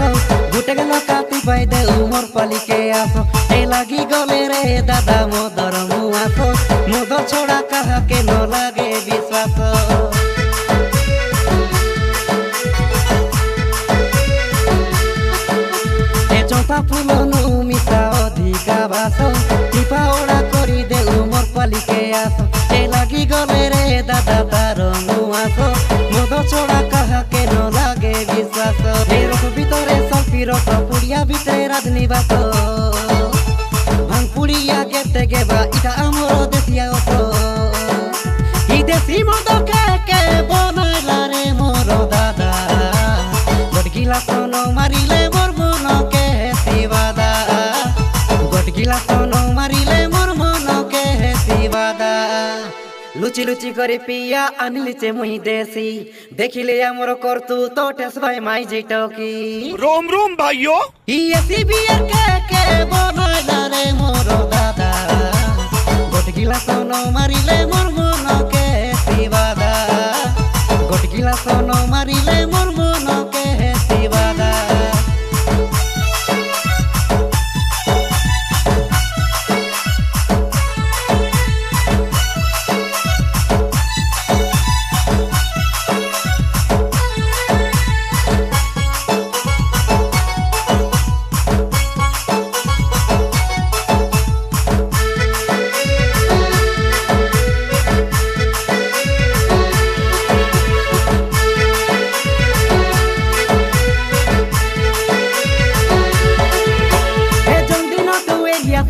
বাসো গুটে গেল কাতি পাই দে উমর পালিকে আসো এই লাগি গলে রে দাদা মদর মুয়াসো মদ ছড়া কাহাকে ন লাগে বিশ্বাস চম্পা ফুলনু মিশা অধিকা বাসো টিপা ওড়া করি দে উমর পালিকে আসো এই লাগি গলে রে দাদা তার মুয়াসো মদ ছড়া কাহাকে ন লাগে বিশ্বাস এই রস ভিতরে সলফি রস পুড়িয়া ভিতরে রাজনিবাস ভাঙ পুড়িয়া গেতে গেবা ইটা আমর দেশিয়া অস ই দেশি মদ কে বনাইলা রে মোর দাদা গটকিলা সোন মারিলে মোর মনকে হেসিবাদা গটকিলা সোন মারিলে মোর মনকে হেসিবাদা লুচি লুচি করে পিয়া আনলিছে মুই দেশি দেখিলে আমর করতু তো টেস ভাই মাই যেটকি रोम रोम भाइयों ইয়েসি বিয়ার কে বনাইলা রে মোর দাদা গটকিলা সোন মারিলে মোর মনকে হেসিবাদা গটকিলা সোন মারিলে মোর মনকে হেসিবাদা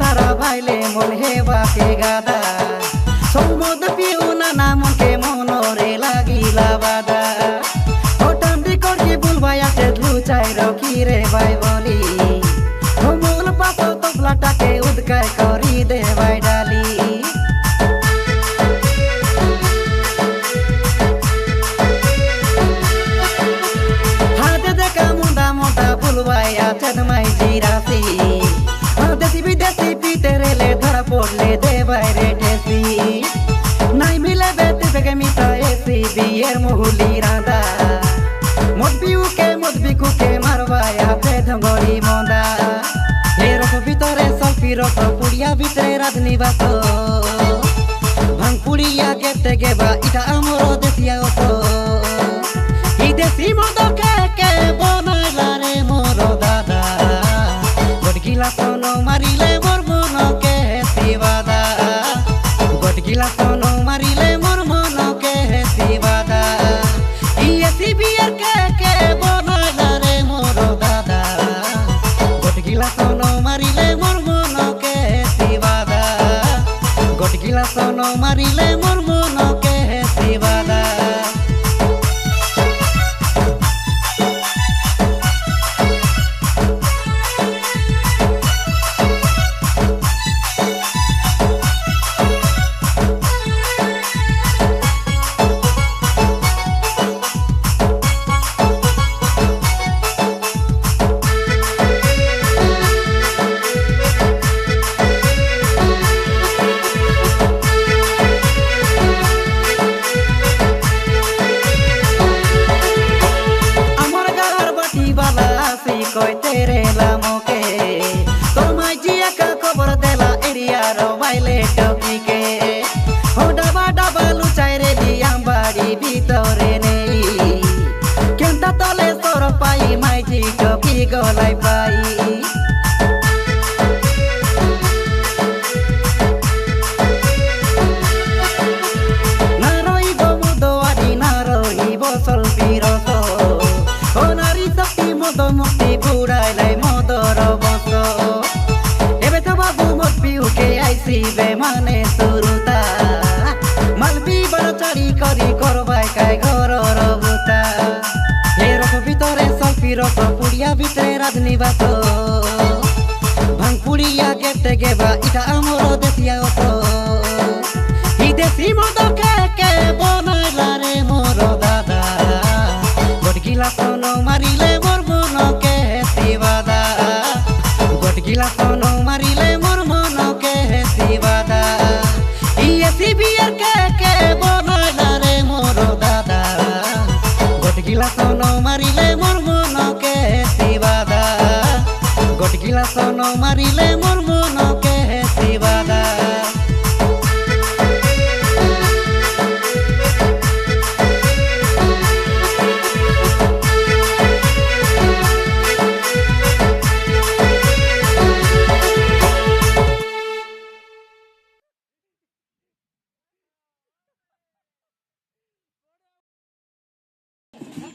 তারা ভাইলে মন হেবা কে গাদা সমুদ পিউনা নাম কে মনরে লাগিলা বাদা ওটাম দি করকি বুলবাই আছে লুচাই রকি রে ভাই বলি মূল পাতো তবলাটাকে উদকাই করি দে ভাই ডালি হাতে দেখা মুন্ডা মোটা বুলবাই আছে মাই জিরাসি দেশি বিদেশি পিতেরে লে ধরা পড়লে দে বাইরে ঠেসি নাই মিলে বেতে বেগে মিতা এসি বিয়ের মুহুলি রাঁধা মদ বিকুকে মারবায়া বেধঙ্গড়ি মন্দা হে রস ভিতরে সলফি রস পুড়িয়া ভিতরে রাজনিবাস ভাঙ পুড়িয়া গেতে গেবা ইটা আমর দেশিয়া অস ই দেশি মদ কে বনাইলা রে মোর দাদা গটকিলা সোন মারিলে মোর মনকে হেসিবাদা গটকিলা সোন মারিলে মোর মনকে হেসিবাদা ইয়েসি বিয়ার কে বনাইলা রে মোর দাদা গটকিলা সোন মারিলে মোর মনকে হেসিবাদা গটকিলা সোন মারিলে মোর মনকে হেসিবাদা কই তেরে লামকে তোমায় জিয়া কা খবর দেলা এরিয়া র বাইলে টকিকে ও ডাবা ডাবা লুচাই রে দিয়াম বাড়ি ভিতরে নেই কেনতা তলে সর পাই মাইজি টকি গলাই পাই না রইব মুদোয়ারি না রইব সলফি রস ও নারী শক্তি মদ মুক্তি বুড়াইলাই মদর বস এবে তো বাবু মদ পিউকে আইসিবে মানে সুরুতা মালবি বড় চারি করি করবাই কাই ঘরর বুতা হে রস ভিতরে সলফি রস পুড়িয়া ভিতরে রাজনিবাস ভাঙ পুড়িয়া গেতে গেবা ইটা আমর দেশিয়া অস ই দেশি মদ কে বনাইলা রে মোর দাদা গটকিলা সোন মারিলে মোর মনকে হেসিবাদা গটকিলা সোন মারিলে মোর মনকে হেসিবাদা ইয়েসি বিয়ার কে বনাইলা রে মোর দাদা গটকিলা সোন মারিলে মোর মনকে হেসিবাদা गिलास न मारिले मोर मनके हेसी बाधा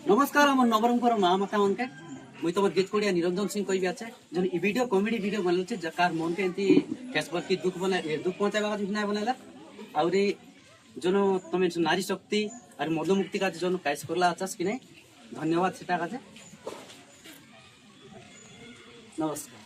नमस्कार आम नवरंगपुर माँ माता मन के मुई तुम गीत कोड़िया निरंजन सिंह कही आछे जन ई वीडियो कॉमेडी वीडियो बनल छे जकार मन के एंती केसबर की दुख बना दुख पहुंचाबा का नहीं बनाला आउरी जनो तुम नारी शक्ति और मद मुक्ति का जनो काइस करला आछस कि नहीं धन्यवाद सेटा का नमस्कार।